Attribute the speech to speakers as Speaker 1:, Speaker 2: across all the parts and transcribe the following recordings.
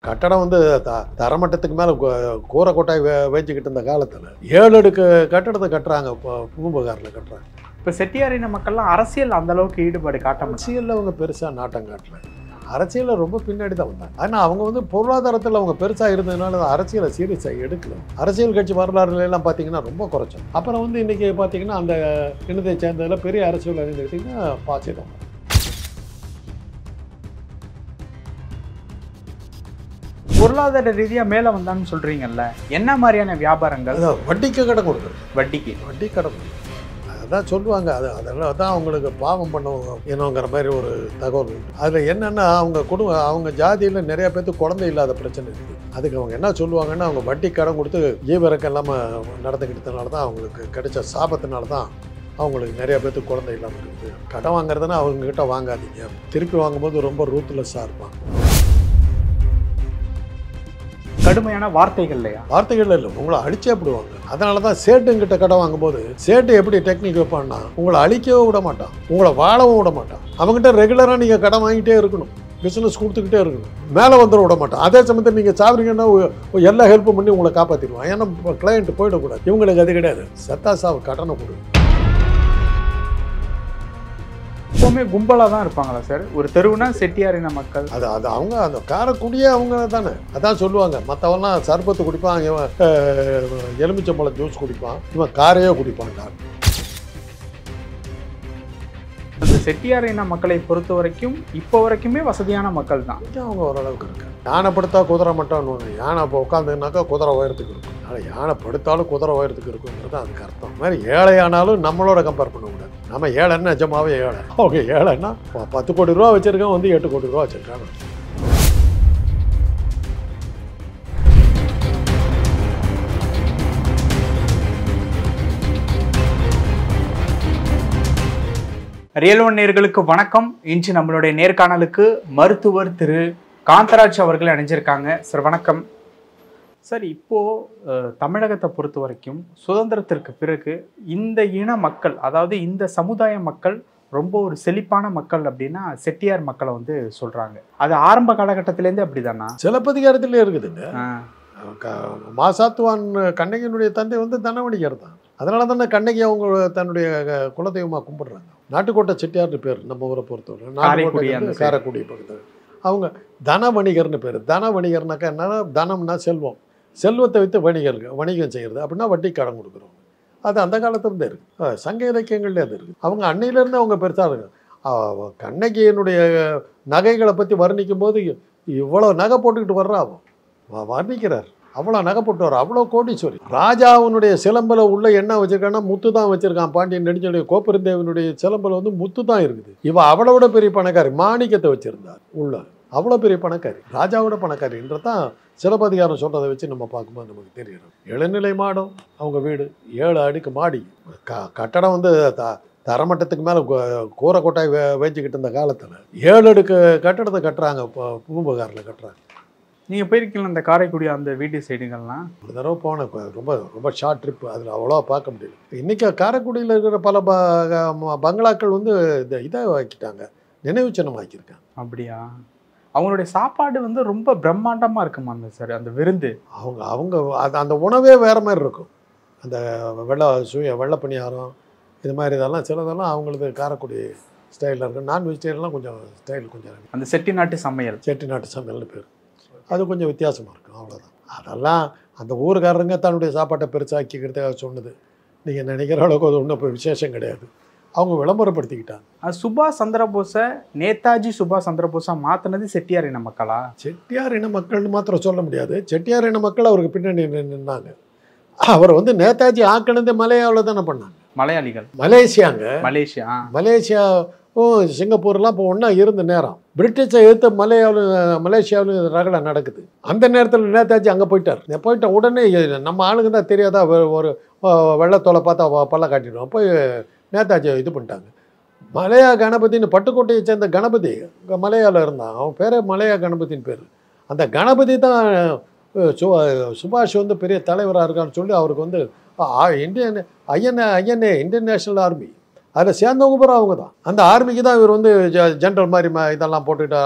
Speaker 1: கட்டடம் வந்து தரமட்டத்துக்கு மேலே கூரை கொட்டாய் வேஞ்சிக்கிட்டு இருந்த காலத்தில் 7 அடுக்கு கட்டடத்தை கட்டுறாங்க. இப்போ பூம்புகாரில் கட்டுறாங்க.
Speaker 2: இப்போ செட்டியாரின மக்கள்லாம் அரசியல் அந்த அளவுக்கு ஈடுபாடு காட்ட
Speaker 1: அரசியலில் அவங்க பெருசாக நாட்டம் காட்டல. அரசியலில் ரொம்ப பின்னாடி தான் வந்தாங்க. ஆனால் அவங்க வந்து பொருளாதாரத்தில் அவங்க பெருசாக இருந்ததுனால அரசியலை சீரியஸாக எடுக்கல. அரசியல் கட்சி வரலாறுலாம் பார்த்தீங்கன்னா ரொம்ப குறைச்சோம். அப்புறம் வந்து இன்றைக்கி பார்த்தீங்கன்னா அந்த இனத்தை சேர்ந்ததில் பெரிய அரசியல் எடுத்திங்கன்னா பாசிதம்.
Speaker 2: பொருளாதார ரீதியாக மேலே வந்தான்னு சொல்கிறீங்கல்ல, என்ன மாதிரியான வியாபாரங்கள்?
Speaker 1: வட்டிக்கு கடன் கொடுக்குறது.
Speaker 2: வட்டி
Speaker 1: கடன் அதான் சொல்லுவாங்க. அதெல்லாம் தான் அவங்களுக்கு பாவம் பண்ணுவாங்க என்னங்கிற மாதிரி ஒரு தகவல் உண்டு. அதில் என்னென்னா அவங்க ஜாதியில் நிறைய பேர்த்துக்கு குழந்தை இல்லாத பிரச்சனை இருக்குது. அதுக்கு அவங்க என்ன சொல்லுவாங்கன்னா, அவங்க வட்டி கடன் கொடுத்து ஈவிரக்கம் இல்லாமல் நடந்துக்கிட்டதுனால தான் அவங்களுக்கு கிடைச்ச சாபத்தினால தான் அவங்களுக்கு நிறைய பேர்த்துக்கு குழந்தை இல்லாமல் இருக்குது. கடன் வாங்குறதுன்னா அவங்கக்கிட்ட வாங்காதீங்க, திருப்பி வாங்கும்போது ரொம்ப ரூத்லெஸ்ஸாக இருப்பாங்க.
Speaker 2: கடுமையான வார்த்தைகள்
Speaker 1: இல்லை, உங்களை அழிச்சே விடுவாங்க. அதனால தான் சேட்டுங்கிட்ட கடை வாங்கும்போது சேட்டு எப்படி டெக்னிக் வைப்பான்னா, உங்களை அழிக்கவும் விட மாட்டான், உங்களை வாழவும் விட மாட்டான். அவங்ககிட்ட ரெகுலராக நீங்கள் கடன் வாங்கிட்டே இருக்கணும், பிஸ்னஸ் கொடுத்துக்கிட்டே இருக்கணும், மேலே வந்துட விட மாட்டான். அதே சமயத்தில் நீங்கள் சாப்பிட்றீங்கன்னா எல்லா ஹெல்ப்பும் பண்ணி உங்களை காப்பாற்றிடுவான். ஏன்னா கிளையண்ட் போயிடக்கூடாது. இவங்களுக்கு அது கிடையாது. சத்தா சாவு கடனை கொடு.
Speaker 2: எப்பவுமே கும்பலாக தான் இருப்பாங்களா சார்? ஒரு தெருவுனா செட்டியாரின மக்கள்
Speaker 1: அது அவங்க அந்த காரக்குடியே அவங்க தானே. அதான் சொல்லுவாங்க, மற்றவெல்லாம் சர்பத்து குடிப்பான், இவன் எலுமிச்சம்பழம் ஜூஸ் குடிப்பான், இவன் காரையே குடிப்பான்.
Speaker 2: அந்த செட்டியாரின மக்களை பொறுத்த வரைக்கும் இப்போ வரைக்குமே வசதியான மக்கள் தான்.
Speaker 1: அவங்க ஓரளவுக்கு இருக்கு. யானை படுத்தா குதிரை மட்டும் யானை இப்போ உட்காந்துனாக்கா குதிரை உயரத்துக்கு இருக்கும். அதனால் யானை படுத்தாலும் குதிரை உயரத்துக்கு இருக்குங்கிறது அதுக்கு அர்த்தம். மாதிரி ஏழையானாலும் நம்மளோட கம்பேர் பண்ணக்கூடாது. நம்ம ஏழைன்னு நிஜமாவே ஏழை. அவங்க ஏழைன்னா 10 கோடி ரூபா வச்சுருக்கோம், வந்து 8 கோடி ரூபா வச்சுருக்காங்க.
Speaker 2: ரியல் ஒன் நேயர்களுக்கு வணக்கம். இன்று நம்மளுடைய நேர்காணலுக்கு மருத்துவர் திரு காந்தராஜ் அவர்கள் அணிஞ்சிருக்காங்க. சார் வணக்கம். சார், இப்போது தமிழகத்தை பொறுத்த வரைக்கும் சுதந்திரத்திற்கு பிறகு இந்த இன மக்கள், அதாவது இந்த சமுதாய மக்கள் ரொம்ப ஒரு செழிப்பான மக்கள் அப்படின்னா செட்டியார் மக்களை வந்து சொல்கிறாங்க. அது ஆரம்ப காலகட்டத்திலேருந்து அப்படி தானா?
Speaker 1: சிலப்பதிகாரத்திலே இருக்குதுங்க. மாசாத்துவான் கண்ணகியினுடைய தந்தை வந்து தனவணிகர் தான். அதனால தானே கண்ணகி அவங்க தன்னுடைய குலதெய்வமாக கும்பிடுறாங்க. நாட்டுக்கோட்டை செட்டியார்னு பேர் நம்ம ஊரை பொறுத்தவரை. காரைக்குடி பக்கத்தில் அவங்க தன வணிகர்னு பேர். தன வணிகர்னாக்கா என்னன்னா, தனம்னா செல்வம், செல்வத்தை வைத்து வணிகம் செய்கிறது. அப்படின்னா வட்டி கடன் கொடுக்குறோம். அது அந்த காலத்துலேருந்தே இருக்குது. சங்க இலக்கியங்கள்லேயே அது இருக்குது. அவங்க அன்னையிலேருந்து அவங்க பெருசாக இருக்கு. கண்ணகியினுடைய நகைகளை பற்றி வர்ணிக்கும் போது இவ்வளோ நகை போட்டுக்கிட்டு வர்றா வர்ணிக்கிறார். அவ்வளோ நகை போட்டு வர, அவ்வளோ கோடீஸ்வரி. ராஜாவினுடைய சிலம்பில் உள்ள என்ன வச்சுருக்கான்னா முத்து தான் வச்சுருக்கான். பாண்டியன் நெடுஞ்செழியன் கோப்பெருந்தேவனுடைய சிலம்பில் வந்து முத்து தான் இருக்குது. இவன் அவளோட பெரிய பணக்காரி, மாணிக்கத்தை வச்சுருந்தார் உள்ள. அவ்வளோ பெரிய பணக்காரி, ராஜாவோட பணக்காரின்றதான் சிலப்பதிகாரம் சொல்கிறத வச்சு நம்ம பார்க்கும்போது நமக்கு தெரியும். இளநிலை மாடம் அவங்க வீடு, 7 அடுக்கு மாடி. கட்டடம் வந்து தரமட்டத்துக்கு மேலே கூரை கொட்டாய் வேஞ்சிக்கிட்டு இருந்த காலத்தில் 7 அடுக்கு கட்டடத்தை கட்டுறாங்க. இப்போ பூம்புகாரில் கட்டுறாங்க.
Speaker 2: நீங்கள் போயிருக்கீங்களா அந்த காரைக்குடி அந்த வீட்டு சைடுகள்லாம்?
Speaker 1: ஒரு தடவை போனேன். ரொம்ப ஷார்ட் ட்ரிப். அதில் அவ்வளோவா பார்க்க முடியல. இன்றைக்கி காரைக்குடியில் இருக்கிற பல பங்களாக்கள் வந்து இதை ஆக்கிட்டாங்க, நினைவு சின்னம் ஆக்கியிருக்காங்க.
Speaker 2: அப்படியா? அவங்களுடைய சாப்பாடு வந்து ரொம்ப பிரம்மாண்டமாக இருக்குமா சார் அந்த விருந்து?
Speaker 1: அவங்க அந்த உணவே வேறு மாதிரி இருக்கும். அந்த வெள்ளை பணியாரம் இது மாதிரி இதெல்லாம் சிலதெல்லாம் அவங்களது காரைக்குடி ஸ்டைலில் இருக்கும். நான் வெஜிடேரியன்லாம் கொஞ்சம் ஸ்டைல் கொஞ்சம்
Speaker 2: அந்த செட்டிநாட்டு
Speaker 1: சமையல்னு பேர். அது கொஞ்சம் வித்தியாசமாக இருக்கும். அவ்வளோதான். அதெல்லாம் அந்த ஊருக்காரங்க தன்னுடைய சாப்பாட்டை பெருசாக்கிக்கிறதுக்காக சொன்னது. நீங்கள் நினைக்கிற அளவுக்கு அது ஒன்றும் இப்போ விசேஷம் கிடையாது. அவங்க விளம்பரப்படுத்திக்கிட்டாங்க.
Speaker 2: அது சுபாஷ் சந்திரபோஸை நேதாஜி சுபாஷ் சந்திரபோஸை மாற்றினது செட்டியார் இன மக்களா?
Speaker 1: செட்டியார் இன மக்கள்னு மாத்திரம் சொல்ல முடியாது. செட்டியார் இன மக்கள் அவருக்கு பின்னாடி நின்னாங்க. அவர் வந்து நேதாஜி ஆக்கினது மலையாவில் தானே பண்ணாங்க.
Speaker 2: மலையாளிகள்,
Speaker 1: மலேசியா சிங்கப்பூர்லாம் இப்போ ஒன்றா இருந்த நேரம் பிரிட்டிஷை எதிர்த்து மலேசியாவிலும் ரகலை நடக்குது. அந்த நேரத்தில் நேதாஜி அங்கே போயிட்ட உடனே நம்ம ஆளுங்க தான் தெரியாதா, ஒரு வெள்ளத்தோலை பார்த்தா பல்ல காட்டிடுவோம். போய் நேதாஜியை இது பண்ணிட்டாங்க. மலையா கணபதினு பட்டுக்கோட்டையை சேர்ந்த கணபதி மலையாவில் இருந்தான். அவன் பேரே மலையா கணபதினு பேர். அந்த கணபதி தான் சுபாஷ் வந்து பெரிய தலைவராக இருக்கான்னு சொல்லி அவருக்கு வந்து ஐஎன்ஏ இந்தியன் நேஷனல் ஆர்மி அதில் சேர்ந்தவங்க பூரா அவங்க தான். அந்த ஆர்மிக்கு தான் இவர் வந்து ஜென்ரல் மாதிரி இதெல்லாம் போட்டுக்கிட்டு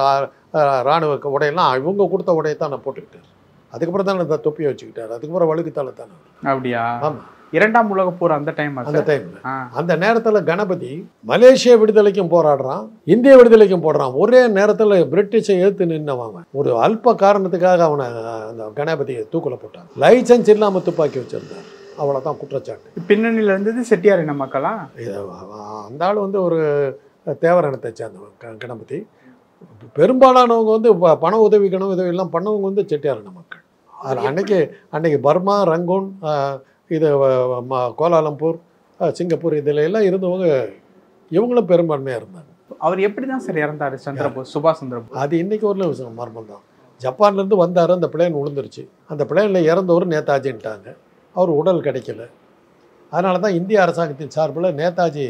Speaker 1: இராணுவ உடையெல்லாம் இவங்க கொடுத்த உடையை தான் நான் போட்டுக்கிட்டேன். அதுக்கப்புறம் தான் இந்த தொப்பியை வச்சுக்கிட்டார். அதுக்கப்புறம் வழுக்குத்தால தானே.
Speaker 2: அப்படியா?
Speaker 1: ஆமாம்,
Speaker 2: 2ஆம் உலகப் போர் அந்த டைம்.
Speaker 1: அந்த டைமில் அந்த நேரத்தில் கணபதி மலேசிய விடுதலைக்கும் போராடுறான், இந்திய விடுதலைக்கும் போடுறான். ஒரே நேரத்தில் பிரிட்டிஷை எதிர்த்து நின்னவன். ஒரு அல்ப காரணத்துக்காக அவனை அந்த கணபதியை தூக்கில் போட்டான். லைசன்ஸ் இல்லாமல் துப்பாக்கி வச்சிருந்தார். அவ்வளோதான் குற்றச்சாட்டு.
Speaker 2: பின்னணியில் இருந்தது செட்டியார் இன மக்களா?
Speaker 1: அந்த ஆள் வந்து ஒரு தேவர் இனத்தை சேர்ந்தவன் கணபதி. பெரும்பாலானவங்க வந்து பண உதவி எல்லாம் பண்ணவங்க வந்து செட்டியார் இன மக்கள். அன்னைக்கு பர்மா, ரங்கூன், இது கோலாலம்பூர், சிங்கப்பூர் இதில் எல்லாம் இருந்தவங்க இவங்களும் பெரும்பான்மையாக இருந்தாங்க.
Speaker 2: அவர் எப்படி தான் சார் இறந்தார் சந்திரபோஸ், சுபாஷ் சந்திரபோஸ்?
Speaker 1: அது இன்னைக்கு ஒரு மர்மம் தான். ஜப்பான்லேருந்து வந்தார், அந்த பிளேன் விழுந்துருச்சு. அந்த பிளேனில் இறந்தவர் நேதாஜின்ட்டாங்க. அவர் உடல் கிடைக்கல. அதனால தான் இந்திய அரசாங்கத்தின் சார்பில் நேதாஜி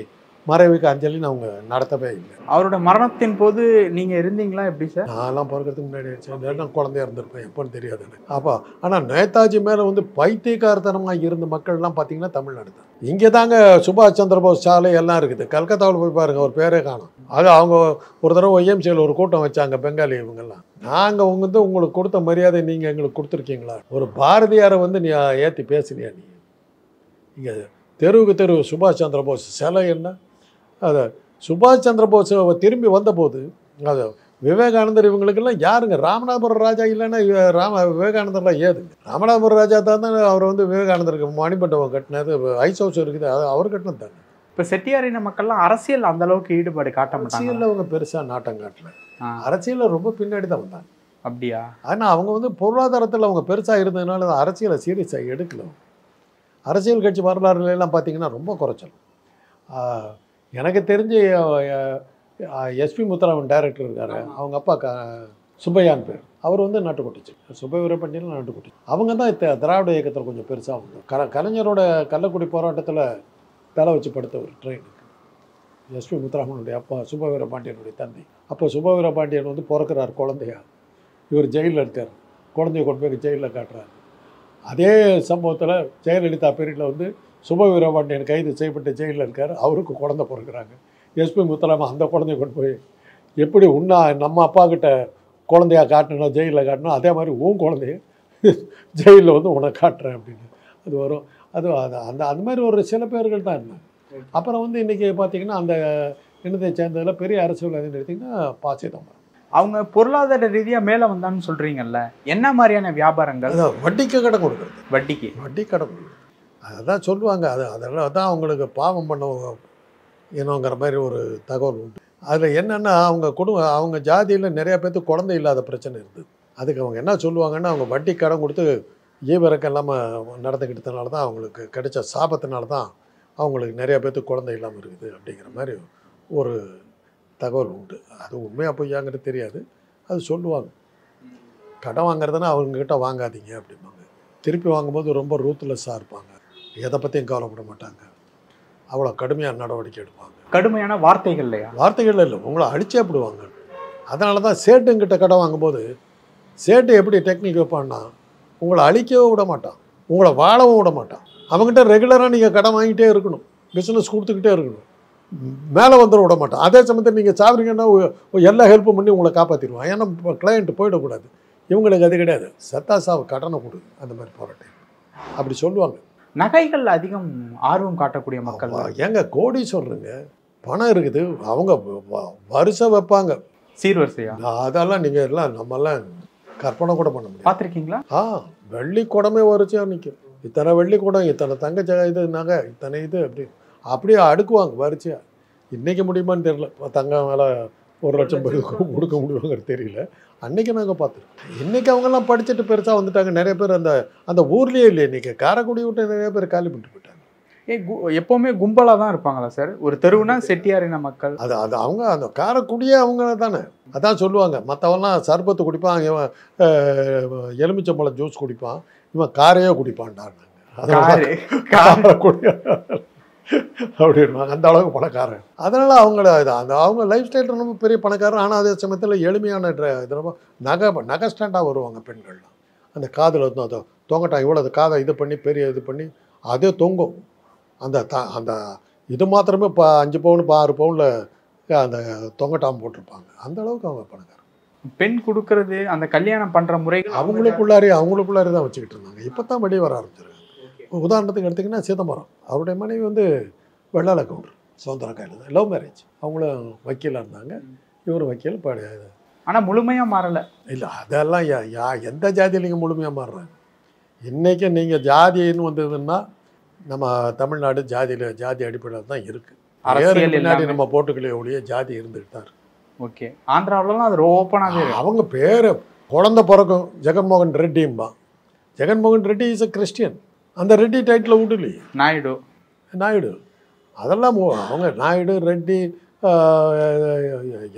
Speaker 1: மறைவுக்கு அஞ்சலின்னு அவங்க நடத்தவே இல்லை.
Speaker 2: அவரோட மரணத்தின் போது நீங்கள் இருந்தீங்களா எப்படி சார்?
Speaker 1: நான்லாம் பிறக்கிறதுக்கு முன்னாடி நான் குழந்தையா இருந்திருப்பேன், எப்போன்னு தெரியாது எனக்கு. அப்போ ஆனால் நேதாஜி மேலே வந்து பைத்தியக்காரத்தனமாக இருந்த மக்கள்லாம் பார்த்தீங்கன்னா தமிழ்நாடு தான். இங்கே தாங்க சுபாஷ் சந்திரபோஸ் சாலை எல்லாம் இருக்குது. கல்கத்தாவில் போய் பாருங்கள், ஒரு பேரே காணும். அது அவங்க ஒரு தடவை ஒய்எம்சியில் ஒரு கூட்டம் வச்சாங்க, பெங்காலி இவங்கெல்லாம். நாங்கள் வந்து உங்களுக்கு கொடுத்த மரியாதை நீங்கள் எங்களுக்கு கொடுத்துருக்கீங்களா? ஒரு பாரதியாரை வந்து நீ ஏற்றி பேசுனியா? நீ இங்கே தெருவுக்கு தெரு சுபாஷ் சந்திரபோஸ் சிலை என்ன? அதை சுபாஷ் சந்திரபோஸ் திரும்பி வந்தபோது அது விவேகானந்தர் இவங்களுக்கெல்லாம் யாருங்க? ராமநாதபுரம் ராஜா இல்லைன்னா விவேகானந்தர்லாம் ஏதுங்க? ராமநாதபுரம் ராஜா தான் அவர் வந்து விவேகானந்தருக்கு மணிமண்டபம் கட்டினது, ஐஸ் ஹவுஸ் இருக்குது, அது அவர் கட்டினது தானே.
Speaker 2: இப்போ செட்டியாரின மக்கள்லாம் அரசியல் அந்த அளவுக்கு ஈடுபாடு காட்ட மாட்டாங்க.
Speaker 1: அரசியலில் அவங்க பெருசாக நாட்டம் காட்டல. அரசியலில் ரொம்ப பின்னாடி தான் வந்தாங்க.
Speaker 2: அப்படியா?
Speaker 1: ஆனால் அவங்க வந்து பொருளாதாரத்தில் அவங்க பெருசாக இருந்ததுனால அரசியலை சீரியஸாக எடுக்கல. அரசியல் கட்சி வரலாறுலாம் பார்த்தீங்கன்னா ரொம்ப குறைச்சல். எனக்கு தெரிஞ்சு எஸ்பி முத்துராமன் டைரக்டர் இருக்கார், அவங்க அப்பா சுப்பையான் பேர். அவர் வந்து நாட்டுக்கோட்டை, சுப்பை வீரபாண்டியன் நாட்டுக்கோட்டை. அவங்க தான் திராவிட இயக்கத்தில் கொஞ்சம் பெருசாக வந்து கலைஞரோட கள்ளக்குடி போராட்டத்தில் தலை வச்சு படுத்தவர் ட்ரெயினுக்கு. எஸ்பி முத்துராமனுடைய அப்பா சுப்ப வீரபாண்டியனுடைய தந்தை. அப்போ சுப்ப வீரபாண்டியன் வந்து பிறக்கிறார் குழந்தையா, இவர் ஜெயிலில் இருக்கார். குழந்தைய கொண்டு போய் ஜெயிலில் காட்டுறாரு. அதே சம்பவத்தில் ஜெயலலிதா பீரியடில் வந்து சுப வீரபாண்டியன் கைது செய்யப்பட்டு ஜெயிலில் இருக்கார். அவருக்கு குழந்தை பிறக்கிறாங்க. எஸ்பி முத்துராமன் அந்த குழந்தைய கொண்டு போய் எப்படி நம்ம அப்பா கிட்ட குழந்தையா காட்டணும், ஜெயிலில் காட்டணும், அதே மாதிரி உன் குழந்தைய ஜெயிலில் வந்து உனக்கு காட்டுறேன் அப்படின்னு அது வரும். அது அந்த அந்த மாதிரி ஒரு சில பேர்கள் தான் இருந்தாங்க. அப்புறம் வந்து இன்றைக்கி பார்த்திங்கன்னா அந்த இனத்தை சேர்ந்ததில் பெரிய அரசியல்வாதின்னு எடுத்திங்கன்னா ப. சிதம்பரம்.
Speaker 2: அவங்க பொருளாதார ரீதியாக மேலே வந்தான்னு சொல்கிறீங்கல்ல, என்ன மாதிரியான வியாபாரங்கள்?
Speaker 1: வட்டிக்கு கடன் கொடுக்குறது.
Speaker 2: வட்டி
Speaker 1: கடன் கொடுக்குறது. அதுதான் சொல்லுவாங்க. அதெல்லாம் தான் அவங்களுக்கு பாவம் பண்ணவங்க என்னங்கிற மாதிரி ஒரு தகவல் உண்டு. அதில் என்னென்னா அவங்க ஜாதியில் நிறையா பேர்த்துக்கு குழந்தை இல்லாத பிரச்சனை இருந்தது. அதுக்கு அவங்க என்ன சொல்லுவாங்கன்னா, அவங்க வட்டி கடன் கொடுத்து ஈவிரக்கம் இல்லாமல் நடந்துக்கிட்டதுனால தான் அவங்களுக்கு கிடைச்ச சாபத்தினால தான் அவங்களுக்கு நிறையா பேர்த்துக்கு குழந்தை இல்லாமல் இருக்குது அப்படிங்கிற மாதிரி ஒரு தகவல் உண்டு. அது உண்மையாக பொய்யாங்கிறது தெரியாது, அது சொல்லுவாங்க. கடன் வாங்குறதுன்னா அவங்கக்கிட்ட வாங்காதீங்க அப்படிம்பாங்க. திருப்பி வாங்கும்போது ரொம்ப ரூத்லெஸ்ஸாக இருப்பாங்க, எதை பற்றியும் கவலைப்பட மாட்டாங்க, அவ்வளோ கடுமையான நடவடிக்கை எடுப்பாங்க.
Speaker 2: கடுமையான வார்த்தைகள் இல்லையா?
Speaker 1: வார்த்தைகள் இல்லை, உங்களை அடிச்சே போடுவாங்க. அதனால தான் சேட்டுங்கிட்ட கடன் வாங்கும்போது சேட்டு எப்படி டெக்னிக் வைப்பான்னா, உங்களை அழிக்கவே விட மாட்டான், உங்களை வாழவும் விட மாட்டான். அவங்ககிட்ட ரெகுலராக நீங்கள் கடன் வாங்கிட்டே இருக்கணும், பிஸ்னஸ் கொடுத்துக்கிட்டே இருக்கணும், மேலே வந்துட விட மாட்டான். அதே சமயத்தில் நீங்கள் சாப்பிட்றீங்கன்னா எல்லா ஹெல்ப்பும் பண்ணி உங்களை காப்பாற்றிடுவான். ஏன்னா கிளையண்ட்டு போயிடக்கூடாது. இவங்களுக்கு அது கிடையாது, சத்தா சாவு கடனை கொடு, அந்த மாதிரி போராட்டம் அப்படி சொல்லுவாங்க.
Speaker 2: நகைகள் அதிகம் ஆர்வம் காட்டக்கூடிய மக்கள்
Speaker 1: ஏங்க கோடீஸ்வரருங்க, பணம் இருக்குது, அவங்க வருஷம் வைப்பாங்க
Speaker 2: சீர்வரிசையா.
Speaker 1: அதெல்லாம் நீங்கள் எல்லாம் நம்மெல்லாம் கற்பனை கூட பண்ண முடியும்.
Speaker 2: பார்த்துருக்கீங்களா?
Speaker 1: வெள்ளி குடமே வரிசையாக நிற்கும். இத்தனை வெள்ளி குடம், இத்தனை தங்க இது நகை, இத்தனை இது அப்படியே அடுக்குவாங்க வரிசையாக. இன்றைக்கி முடியுமான்னு தெரியல, தங்கம் மேலே 1 லட்சம் பேருக்கு கொடுக்க முடியுங்கிறது தெரியல. அன்றைக்கி நாங்கள் பார்த்துருக்கோம். இன்றைக்கி அவங்கெல்லாம் படிச்சுட்டு பெருசாக வந்துட்டாங்க. நிறைய பேர் அந்த ஊர்லேயே இல்லையே, இன்றைக்கி காரைக்குடி விட்டு நிறைய பேர் காலி பண்ணிட்டு போயிட்டாங்க.
Speaker 2: எப்போவுமே கும்பலாக தான் இருப்பாங்களா சார்? ஒரு தெருவுனா செட்டியாரின மக்கள்,
Speaker 1: அது அவங்க அந்த காரைக்குடியே அவங்க தானே. அதான் சொல்லுவாங்க, மற்றவெல்லாம் சர்பத்து குடிப்பான், இவன் எலுமிச்சம்பழம் ஜூஸ் குடிப்பான், இவன் காரையே குடிப்பான்டாங்க. காரைக்குடி அப்படின்வாங்க, அந்த அளவுக்கு பணக்காரன். அதனால் அவங்க லைஃப் ஸ்டைல் ரொம்ப பெரிய பணக்காரன். ஆனால் அதே சமயத்தில் எளிமையான ரொம்ப நகை ஸ்டாண்டாக வருவாங்க பெண்கள்லாம். அந்த காதில் வந்து அதை தொங்கட்டான், இவ்வளோ காதை இது பண்ணி பெரிய இது பண்ணி அதே தொங்கும். அந்த இது மாத்திரமே இப்போ 5 பவுன் 6 பவுனில் அந்த தொங்கட்டாம் போட்டிருப்பாங்க. அந்த அளவுக்கு அவங்க பணக்காரன்.
Speaker 2: பெண் கொடுக்கறது அந்த கல்யாணம் பண்ற முறைகள்
Speaker 1: அவங்களுக்குள்ளாரே தான் வச்சுக்கிட்டு இருந்தாங்க. இப்போ தான் வெளியே வர ஆரம்பிச்சிருக்காங்க. உதாரணத்துக்கு எடுத்திங்கன்னா சிதம்பரம், அவருடைய மனைவி வந்து வெள்ளாள கவுண்டர், சுதந்திரக்காயில் தான், லவ் மேரேஜ். அவங்களும் வக்கீலாக இருந்தாங்க, இவர் வக்கீல்.
Speaker 2: ஆனா முழுமையா மாறல.
Speaker 1: இல்லை, அதெல்லாம் எந்த ஜாதியிலையும் முழுமையாக மாறுறாங்க. இன்றைக்கி நீங்கள் ஜாதின்னு வந்ததுன்னா நம்ம தமிழ்நாடு ஜாதி அடிப்படையில் தான் இருக்குது. முன்னாடி நம்ம போட்டுக்கலையே ஒழிய ஜாதி இருந்துகிட்டு தான் இருக்கு.
Speaker 2: ஓகே, ஆந்திராவிலலாம் அது ஓப்பனாகவே
Speaker 1: அவங்க பேர் குழந்தை பிறக்கும் ஜெகன்மோகன் ரெட்டிம்பா. Jaganmohan Reddy is a Christian. அந்த ரெட்டி டைட்டில் விடலையே. நாயுடு அதெல்லாம் அவங்க நாயுடு ரெட்டி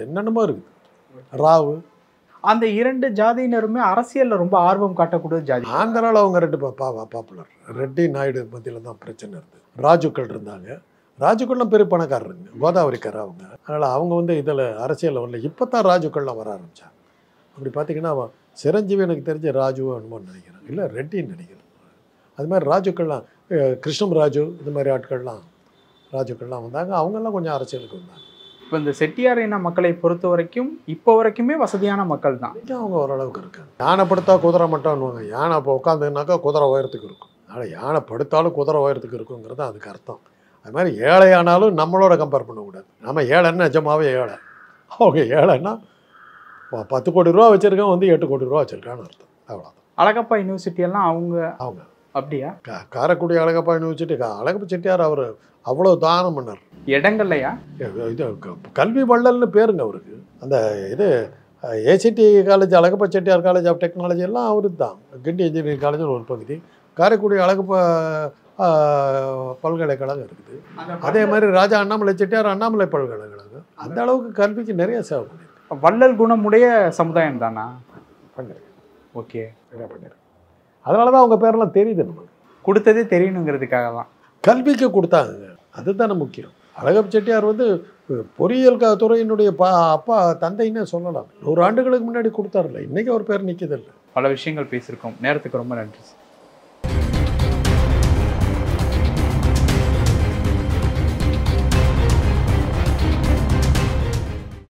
Speaker 1: என்னென்னமோ இருக்குது, ராவு.
Speaker 2: அந்த 2 ஜாதியினருமே அரசியலில் ரொம்ப ஆர்வம் காட்டக்கூடிய ஜாதி.
Speaker 1: ஆந்திராவில் அவங்க 2 பாப்புலர். ரெட்டி நாயுடு மத்தியில் தான் பிரச்சனை இருக்குது. ராஜுக்கள் இருந்தாங்க. ராஜுக்கள்லாம் பெரிய பணக்காரருங்க, கோதாவரிக்காரர் அவங்க. அதனால் அவங்க வந்து இதில் அரசியலில் வரல. இப்போ தான் ராஜுக்கள்லாம் வர ஆரம்பித்தாங்க. அப்படி பார்த்தீங்கன்னா சிரஞ்சீவி எனக்கு தெரிஞ்ச ராஜுவோ என்னமோன்னு நினைக்கிறேன், இல்லை ரெட்டின்னு நினைக்கிறேன். அது மாதிரி ராஜுக்கள்லாம், கிருஷ்ணம் ராஜு, இது மாதிரி ஆட்கள்லாம் ராஜுக்கள்லாம் வந்தாங்க. அவங்கெல்லாம் கொஞ்சம் அரசியலுக்கு வந்தாங்க.
Speaker 2: இப்போ இந்த செட்டியார் இன மக்களை பொறுத்த வரைக்கும் இப்போ வரைக்குமே வசதியான மக்கள் தான்.
Speaker 1: அவங்க ஓரளவுக்கு இருக்காங்க. யானை படுத்தா குதிரை மட்டும்னுவாங்க. யானை இப்போ உட்காந்துனாக்கா குதிரை உயரத்துக்கு இருக்கும். அதனால் யானை படுத்தாலும் குதிரை உயரத்துக்கு இருக்குங்கிறது அதுக்கு அர்த்தம். அது மாதிரி ஏழையானாலும் நம்மளோட கம்பேர் பண்ணக்கூடாது. நம்ம ஏழைன்னு நிஜமாவே ஏழை. அவங்க ஏழைன்னா 10 கோடி ரூபா வச்சுருக்கேன், வந்து 8 கோடி ரூபா வச்சுருக்கான்னு அர்த்தம். அவ்வளோதான்.
Speaker 2: அழகப்பா யூனிவர்சிட்டியெல்லாம் அவங்க அப்படியா?
Speaker 1: காரைக்குடி அழகப்பா யூனிவர்சிட்டி, அழகப்பா செட்டியார் அவர் அவ்வளோ தானம் பண்ணார்.
Speaker 2: இடங்கள்லையா?
Speaker 1: இது கல்வி வள்ளல்னு பேருங்க அவருக்கு. அந்த இது ACT college, Alagappa Chettiar college of technology எல்லாம் அவரு தான். கிண்டி இன்ஜினியரிங் காலேஜில் ஒரு பகுதி, காரைக்குடி அழகப்பா பல்கலைக்கழகம் இருக்குது. அதே மாதிரி ராஜா அண்ணாமலை செட்டியார் அண்ணாமலை பல்கலைக்கழகம். அந்த அளவுக்கு கல்விக்கு நிறைய சேவை பண்ணியிருக்கு.
Speaker 2: வள்ளல் குணமுடைய சமுதாயம் தானா?
Speaker 1: பண்ணிருக்கு.
Speaker 2: ஓகே,
Speaker 1: நிறையா பண்ணியிருக்கு. அதனால தான் அவங்க பேரெல்லாம் தெரியுது. நமக்கு கொடுத்ததே
Speaker 2: தெரியணுங்கிறதுக்காக தான்
Speaker 1: கல்விக்கு கொடுத்தாங்க. அதுதானே முக்கியம். அழகப்பா செட்டியார் வந்து பொறியியல் துறையினுடைய அப்பா தந்தைன்னே சொல்லலாம். 100 ஆண்டுகளுக்கு முன்னாடி கொடுத்தாருல்ல, இன்றைக்கி அவர் பேர் நிற்கிதில்லை.
Speaker 2: பல விஷயங்கள் பேசியிருக்கோம். நேரத்துக்கு ரொம்ப நன்றி.